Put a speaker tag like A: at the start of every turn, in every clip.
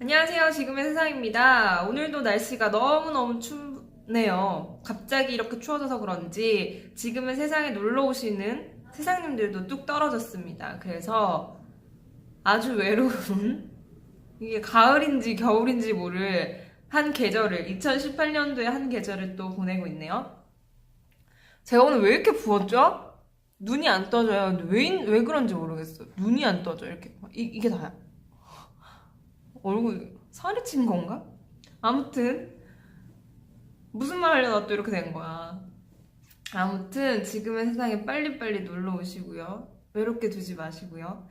A: 안녕하세요. 지금의 세상입니다. 오늘도 날씨가 너무너무 춥네요. 갑자기 이렇게 추워져서 그런지 지금의 세상에 놀러 오시는 세상님들도 뚝 떨어졌습니다. 그래서 아주 외로운 이게 가을인지 겨울인지 모를 한 계절을 2018년도에 한 계절을 또 보내고 있네요. 제가 오늘 왜 이렇게 부었죠? 눈이 안 떠져요. 왜 그런지 모르겠어요. 눈이 안 떠져. 이렇게 이게 다야. 얼굴 살이 찐 건가? 아무튼 무슨 말 하려다 또 이렇게 된 거야. 아무튼 지금의 세상에 빨리빨리 놀러 오시고요. 외롭게 두지 마시고요.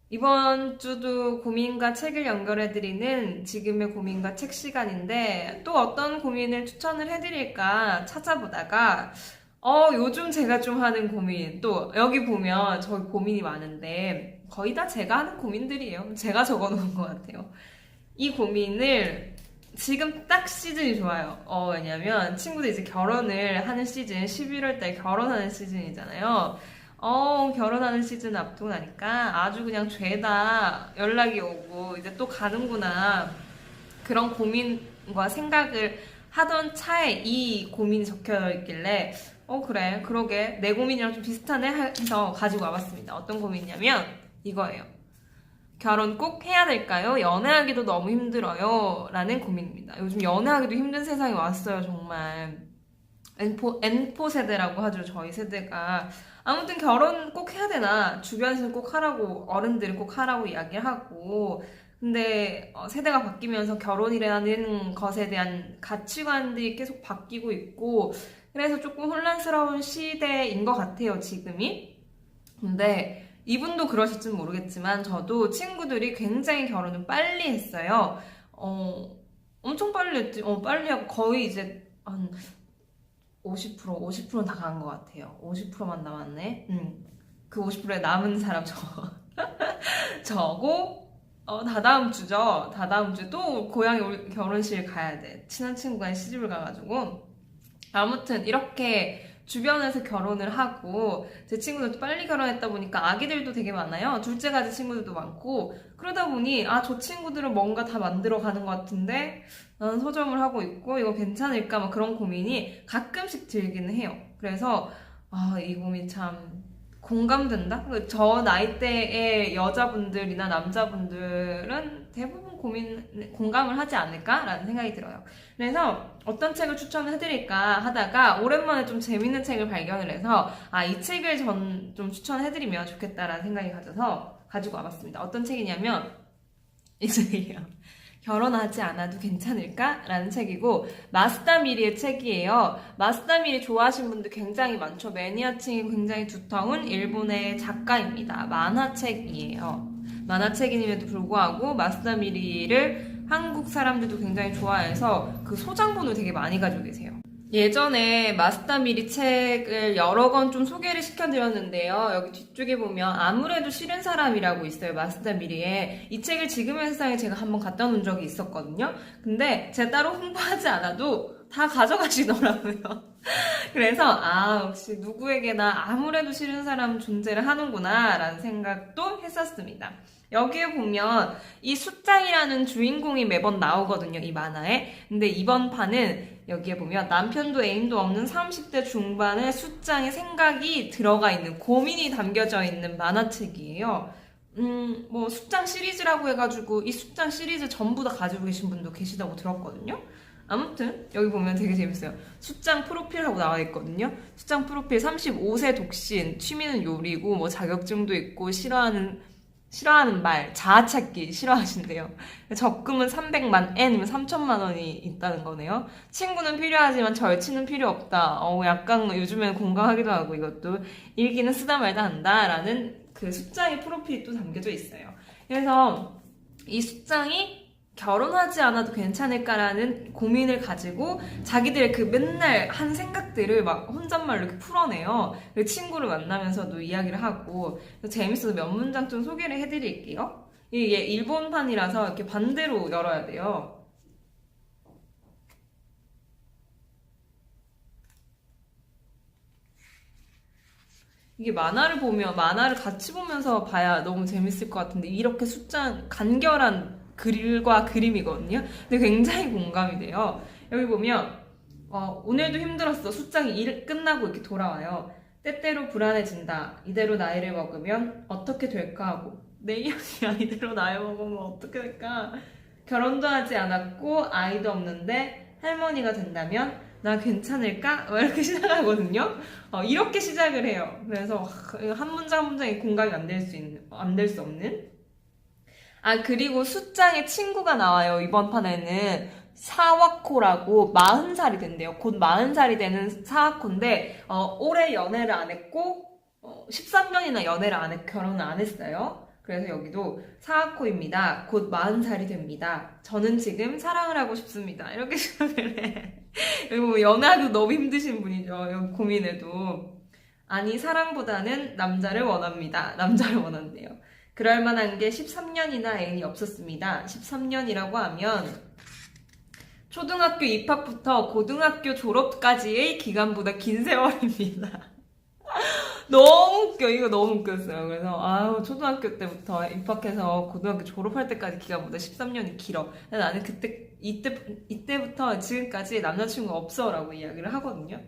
A: 이번 주도 고민과 책을 연결해드리는 지금의 고민과 책 시간인데 또 어떤 고민을 추천을 해드릴까 찾아보다가 요즘 제가 좀 하는 고민 또 여기 보면 저희 고민이 많은데 거의 다 제가 하는 고민들이에요. 제가 적어놓은 것 같아요. 이 고민을 지금 딱 시즌이 좋아요. 왜냐면 친구들 이제 결혼을 하는 시즌, 11월 달 결혼하는 시즌이잖아요. 결혼하는 시즌 앞두고 나니까 아주 그냥 죄다 연락이 오고 이제 또 가는구나. 그런 고민과 생각을 하던 차에 이 고민이 적혀 있길래 그래, 그러게 내 고민이랑 좀 비슷하네 해서 가지고 와봤습니다. 어떤 고민이냐면 이거예요. 결혼 꼭 해야 될까요? 연애하기도 너무 힘들어요. 라는 고민입니다. 요즘 연애하기도 힘든 세상이 왔어요, 정말. N포 세대라고 하죠, 저희 세대가. 아무튼 결혼 꼭 해야 되나? 주변에서는 꼭 하라고, 어른들은 꼭 하라고 이야기를 하고. 근데 세대가 바뀌면서 결혼이라는 것에 대한 가치관들이 계속 바뀌고 있고, 그래서 조금 혼란스러운 시대인 것 같아요, 지금이. 근데 이분도 그러실진 모르겠지만 저도 친구들이 굉장히 결혼을 빨리 했어요. 엄청 빨리 했지. 빨리 하고 거의 이제 한 50%는 다 간 것 같아요. 50%만 남았네. 그 50%에 남은 사람 저고 다다음 주죠. 다다음 주에 또 고향에 결혼식 가야 돼. 친한 친구가 시집을 가가지고 아무튼 이렇게 주변에서 결혼을 하고 제 친구들도 빨리 결혼했다 보니까 아기들도 되게 많아요. 둘째 가진 친구들도 많고 그러다 보니 저 친구들은 뭔가 다 만들어가는 것 같은데 나는 서점을 하고 있고 이거 괜찮을까 막 그런 고민이 가끔씩 들기는 해요. 그래서 이 고민 참 공감된다? 저 나이대의 여자분들이나 남자분들은 대부분 공감을 하지 않을까라는 생각이 들어요. 그래서 어떤 책을 추천을 해드릴까 하다가 오랜만에 좀 재밌는 책을 발견을 해서 이 책을 좀 추천해드리면 좋겠다라는 생각이 가지고 와봤습니다. 어떤 책이냐면 이 책이에요. 결혼하지 않아도 괜찮을까? 라는 책이고 마쓰다 미리의 책이에요. 마쓰다 미리 좋아하시는 분들 굉장히 많죠. 매니아층이 굉장히 두터운 일본의 작가입니다. 만화책이에요. 만화책임에도 불구하고 마쓰다 미리를 한국 사람들도 굉장히 좋아해서 그 소장본을 되게 많이 가지고 계세요. 예전에 마쓰다 미리 책을 여러 권 좀 소개를 시켜드렸는데요. 여기 뒤쪽에 보면 아무래도 싫은 사람이라고 있어요. 마쓰다 미리에. 이 책을 지금의 세상에 제가 한번 갖다 놓은 적이 있었거든요. 근데 제가 따로 홍보하지 않아도 다 가져가시더라고요. 그래서 역시 누구에게나 아무래도 싫은 사람 존재를 하는구나 라는 생각도 했었습니다. 여기에 보면 이 숫장이라는 주인공이 매번 나오거든요, 이 만화에. 근데 이번 판은 여기에 보면 남편도 애인도 없는 30대 중반의 숫장의 생각이 들어가 있는, 고민이 담겨져 있는 만화책이에요. 뭐 숫장 시리즈라고 해가지고 이 숫장 시리즈 전부 다 가지고 계신 분도 계시다고 들었거든요. 아무튼 여기 보면 되게 재밌어요. 숫장 프로필하고 나와 있거든요. 숫장 프로필 35세 독신, 취미는 요리고 뭐 자격증도 있고 싫어하는 말, 자아찾기 싫어하신대요. 적금은 300만 N이면 3천만 원이 있다는 거네요. 친구는 필요하지만 절친은 필요 없다. 약간 요즘에는 공감하기도 하고 이것도 일기는 쓰다 말다 한다라는 그 숫장의 프로필이 또 담겨져 있어요. 그래서 이 숫장이 결혼하지 않아도 괜찮을까라는 고민을 가지고 자기들의 그 맨날 한 생각들을 막 혼잣말로 이렇게 풀어내요. 그리고 친구를 만나면서도 이야기를 하고 재밌어서 몇 문장 좀 소개를 해드릴게요. 이게 일본판이라서 이렇게 반대로 열어야 돼요. 이게 만화를 같이 보면서 봐야 너무 재밌을 것 같은데 이렇게 간결한 글과 그림이거든요. 근데 굉장히 공감이 돼요. 여기 보면 오늘도 힘들었어. 수장이 일 끝나고 이렇게 돌아와요. 때때로 불안해진다. 이대로 나이를 먹으면 어떻게 될까 하고. 내 이야기야. 이대로 나이 먹으면 어떻게 될까? 결혼도 하지 않았고 아이도 없는데 할머니가 된다면 나 괜찮을까? 이렇게 시작하거든요. 이렇게 시작을 해요. 그래서 한 문장 한 문장이 공감이 안 될 수 없는. 그리고 숫장에 친구가 나와요. 이번 판에는 사와코라고 40살이 된대요. 곧 40살이 되는 사와코인데 올해 연애를 안 했고 13년이나 연애를 안 했고 결혼을 안 했어요. 그래서 여기도 사와코입니다. 곧 40살이 됩니다. 저는 지금 사랑을 하고 싶습니다. 이렇게 시작을 해. 여기 보면 연애하기도 너무 힘드신 분이죠. 여기 고민해도. 아니 사랑보다는 남자를 원합니다. 남자를 원한대요. 그럴 만한 게 13년이나 애인이 없었습니다. 13년이라고 하면 초등학교 입학부터 고등학교 졸업까지의 기간보다 긴 세월입니다. 너무 웃겨. 이거 너무 웃겼어요. 그래서 초등학교 때부터 입학해서 고등학교 졸업할 때까지 기간보다 13년이 길어. 나는 이때부터 지금까지 남자친구가 없어 라고 이야기를 하거든요.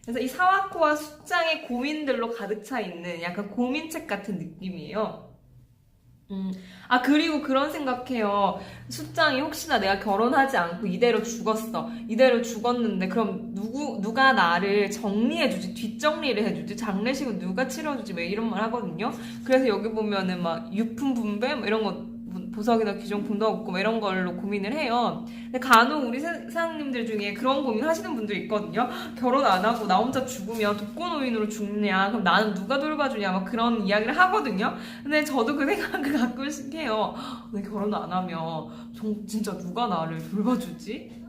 A: 그래서 이 사와코와 숫장의 고민들로 가득 차 있는 약간 고민책 같은 느낌이에요. 그리고 그런 생각해요. 숫장이 혹시나 내가 결혼하지 않고 이대로 죽었어. 이대로 죽었는데 그럼 누가 나를 정리해주지? 뒷정리를 해주지? 장례식은 누가 치러주지? 왜 이런 말 하거든요. 그래서 여기 보면은 막 유품 분배 이런 거 보석이나 귀중품도 없고 이런 걸로 고민을 해요. 근데 간혹 우리 사장님들 중에 그런 고민 하시는 분들 있거든요. 결혼 안 하고 나 혼자 죽으면 독거노인으로 죽느냐, 그럼 나는 누가 돌봐주냐, 막 그런 이야기를 하거든요. 근데 저도 그 생각을 가끔씩 해요. 왜 결혼 안 하면 진짜 누가 나를 돌봐주지?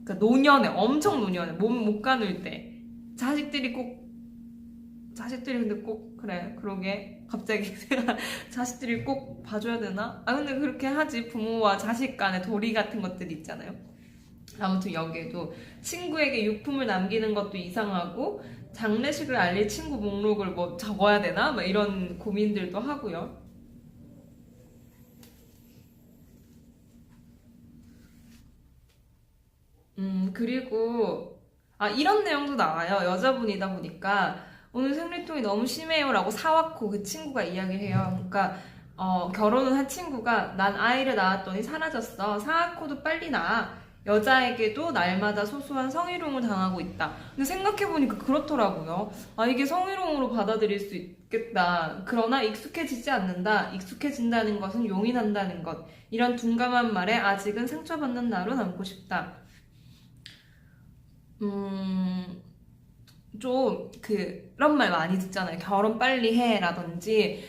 A: 그러니까 노년에, 엄청 노년에 몸 못 가눌 때 자식들이 근데 꼭 그래 그러게 갑자기 자식들이 꼭 봐줘야 되나? 근데 그렇게 하지. 부모와 자식 간의 도리 같은 것들이 있잖아요. 아무튼 여기에도 친구에게 유품을 남기는 것도 이상하고 장례식을 알릴 친구 목록을 뭐 적어야 되나? 막 이런 고민들도 하고요. 그리고 이런 내용도 나와요. 여자분이다 보니까 오늘 생리통이 너무 심해요 라고 사왔고 그 친구가 이야기를 해요. 그러니까 결혼을 한 친구가 난 아이를 낳았더니 사라졌어. 사와코도 빨리 낳아. 여자에게도 날마다 소소한 성희롱을 당하고 있다. 근데 생각해보니까 그렇더라고요. 이게 성희롱으로 받아들일 수 있겠다. 그러나 익숙해지지 않는다. 익숙해진다는 것은 용인한다는 것. 이런 둔감한 말에 아직은 상처받는 나로 남고 싶다. 좀 그런 말 많이 듣잖아요. 결혼 빨리 해 라든지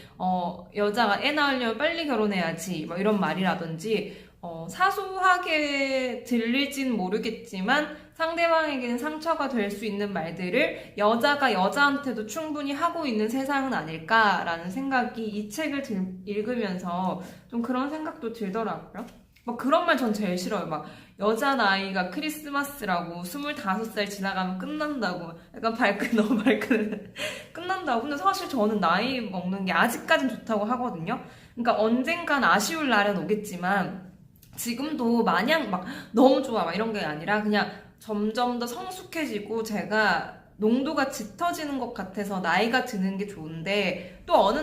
A: 여자가 애 낳으려면 빨리 결혼해야지 뭐 이런 말이라든지 사소하게 들릴진 모르겠지만 상대방에게는 상처가 될 수 있는 말들을 여자가 여자한테도 충분히 하고 있는 세상은 아닐까라는 생각이 이 책을 읽으면서 좀 그런 생각도 들더라고요. 막 그런 말 전 제일 싫어요. 막 여자 나이가 크리스마스라고 25살 지나가면 끝난다고. 약간 너무 발끈 끝난다고. 근데 사실 저는 나이 먹는 게 아직까진 좋다고 하거든요. 그러니까 언젠간 아쉬울 날은 오겠지만 지금도 마냥 막 너무 좋아 막 이런 게 아니라 그냥 점점 더 성숙해지고 제가 농도가 짙어지는 것 같아서 나이가 드는 게 좋은데 또 어느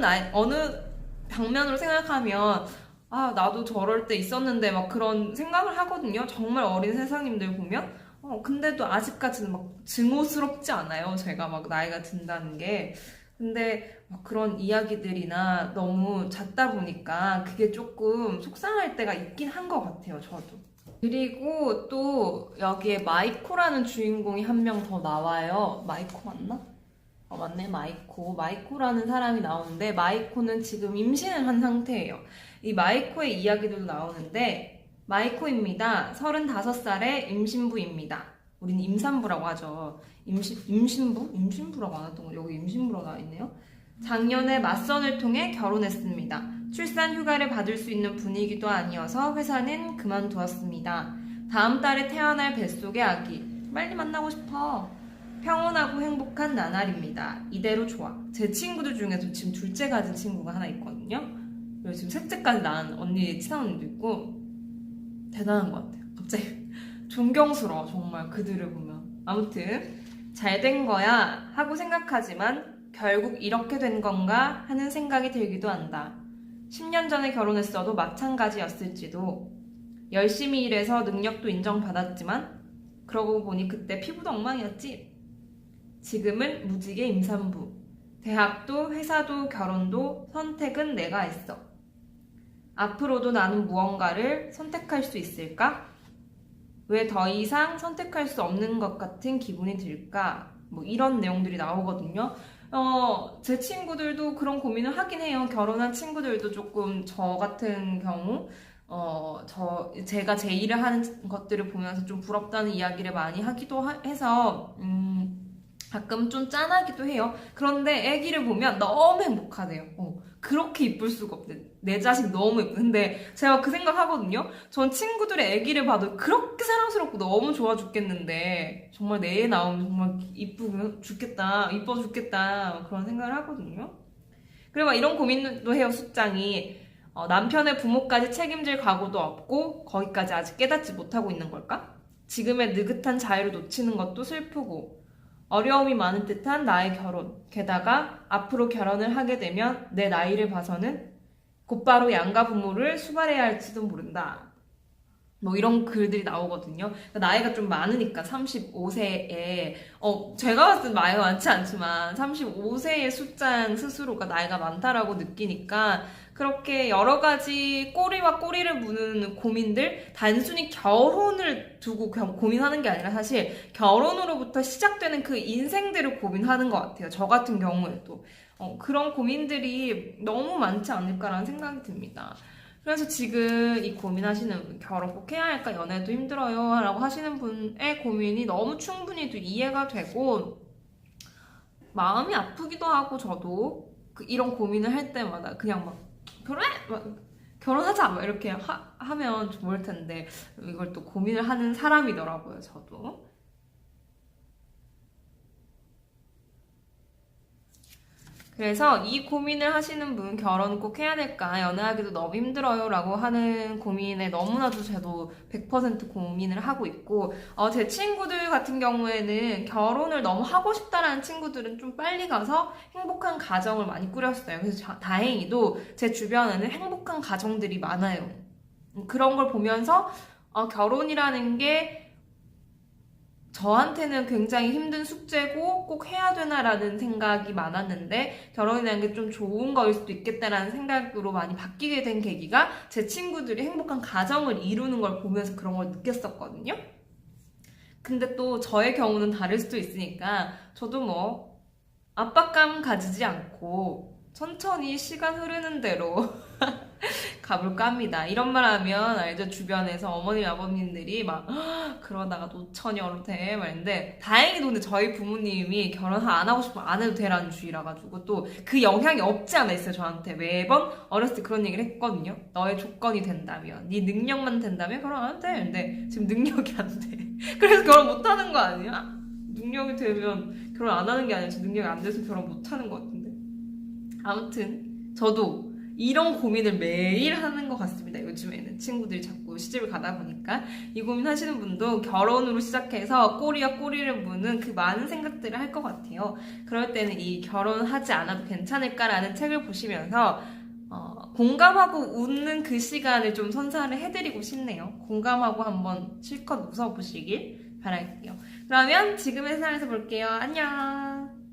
A: 방면으로 생각하면 나도 저럴 때 있었는데 막 그런 생각을 하거든요. 정말 어린 세상님들 보면 근데도 아직까지는 막 증오스럽지 않아요. 제가 막 나이가 든다는 게. 근데 막 그런 이야기들이나 너무 잦다 보니까 그게 조금 속상할 때가 있긴 한 것 같아요. 저도. 그리고 또 여기에 마이코라는 주인공이 한 명 더 나와요. 마이코 맞나? 맞네. 마이코라는 사람이 나오는데 마이코는 지금 임신을 한 상태예요. 이 마이코의 이야기도 나오는데 마이코입니다. 35살의 임신부입니다. 우리는 임산부라고 하죠. 임신부? 임신부라고 안 했던 거 여기 임신부라고 나와 있네요. 작년에 맞선을 통해 결혼했습니다. 출산 휴가를 받을 수 있는 분위기도 아니어서 회사는 그만두었습니다. 다음 달에 태어날 뱃속의 아기 빨리 만나고 싶어. 평온하고 행복한 나날입니다. 이대로 좋아. 제 친구들 중에서 지금 둘째 가진 친구가 하나 있거든요. 그리고 지금 셋째까지 낳은 친한 언니도 있고 대단한 것 같아요. 갑자기 존경스러워, 정말 그들을 보면. 아무튼 잘 된 거야 하고 생각하지만 결국 이렇게 된 건가 하는 생각이 들기도 한다. 10년 전에 결혼했어도 마찬가지였을지도. 열심히 일해서 능력도 인정받았지만 그러고 보니 그때 피부도 엉망이었지. 지금은 무지개 임산부. 대학도 회사도 결혼도 선택은 내가 했어. 앞으로도 나는 무언가를 선택할 수 있을까? 왜 더 이상 선택할 수 없는 것 같은 기분이 들까? 뭐 이런 내용들이 나오거든요. 제 친구들도 그런 고민을 하긴 해요. 결혼한 친구들도 조금 저 같은 경우, 제가 제 일을 하는 것들을 보면서 좀 부럽다는 이야기를 많이 하기도 해서, 가끔 좀 짠하기도 해요. 그런데 아기를 보면 너무 행복하대요. 그렇게 이쁠 수가 없대. 내 자식 너무 예쁘. 근데 제가 그 생각하거든요. 전 친구들의 아기를 봐도 그렇게 사랑스럽고 너무 좋아 죽겠는데 정말 내 애 나오면 정말 이쁘고 죽겠다, 이뻐 죽겠다 그런 생각을 하거든요. 그리고 막 이런 고민도 해요. 숙장이 남편의 부모까지 책임질 각오도 없고 거기까지 아직 깨닫지 못하고 있는 걸까? 지금의 느긋한 자유를 놓치는 것도 슬프고 어려움이 많은 듯한 나의 결혼. 게다가 앞으로 결혼을 하게 되면 내 나이를 봐서는 곧바로 양가 부모를 수발해야 할지도 모른다. 뭐 이런 글들이 나오거든요. 나이가 좀 많으니까 35세에 제가 봤을 땐 나이가 많지 않지만 35세의 숙장 스스로가 나이가 많다라고 느끼니까 그렇게 여러 가지 꼬리와 꼬리를 무는 고민들, 단순히 결혼을 두고 고민하는 게 아니라 사실 결혼으로부터 시작되는 그 인생들을 고민하는 것 같아요. 저 같은 경우에도 그런 고민들이 너무 많지 않을까라는 생각이 듭니다. 그래서 지금 이 고민하시는 분, 결혼 꼭 해야 할까, 연애도 힘들어요 라고 하시는 분의 고민이 너무 충분히 또 이해가 되고 마음이 아프기도 하고, 저도 이런 고민을 할 때마다 그냥 막 그래? 막 결혼하자! 막 이렇게 하면 좋을 텐데 이걸 또 고민을 하는 사람이더라고요, 저도. 그래서 이 고민을 하시는 분, 결혼 꼭 해야 될까, 연애하기도 너무 힘들어요 라고 하는 고민에 너무나도 저도 100% 고민을 하고 있고, 제 친구들 같은 경우에는 결혼을 너무 하고 싶다라는 친구들은 좀 빨리 가서 행복한 가정을 많이 꾸렸어요. 그래서 다행히도 제 주변에는 행복한 가정들이 많아요. 그런 걸 보면서 결혼이라는 게 저한테는 굉장히 힘든 숙제고 꼭 해야 되나라는 생각이 많았는데 결혼이라는 게 좀 좋은 거일 수도 있겠다라는 생각으로 많이 바뀌게 된 계기가 제 친구들이 행복한 가정을 이루는 걸 보면서 그런 걸 느꼈었거든요. 근데 또 저의 경우는 다를 수도 있으니까 저도 뭐 압박감 가지지 않고 천천히 시간 흐르는 대로 가볼까 합니다. 이런 말 하면 알죠? 주변에서 어머님, 아버님들이 막 그러다가 노처녀로 돼 말인데 다행히도 근데 저희 부모님이 결혼 안 하고 싶으면 안 해도 되라는 주의라 가지고 또 그 영향이 없지 않아 있어요. 저한테 매번 어렸을 때 그런 얘기를 했거든요. 너의 조건이 된다면, 네 능력만 된다면 결혼 안 해도 돼. 근데 지금 능력이 안 돼. 그래서 결혼 못 하는 거 아니야? 능력이 되면 결혼 안 하는 게 아니라 제 능력이 안 돼서 결혼 못 하는 것 같은데. 아무튼 저도 이런 고민을 매일 하는 것 같습니다. 요즘에는 친구들이 자꾸 시집을 가다 보니까 이 고민 하시는 분도 결혼으로 시작해서 꼬리와 꼬리를 무는 그 많은 생각들을 할 것 같아요. 그럴 때는 이 결혼하지 않아도 괜찮을까라는 책을 보시면서 공감하고 웃는 그 시간을 좀 선사를 해드리고 싶네요. 공감하고 한번 실컷 웃어보시길 바랄게요. 그러면 지금의 세상에서 볼게요. 안녕.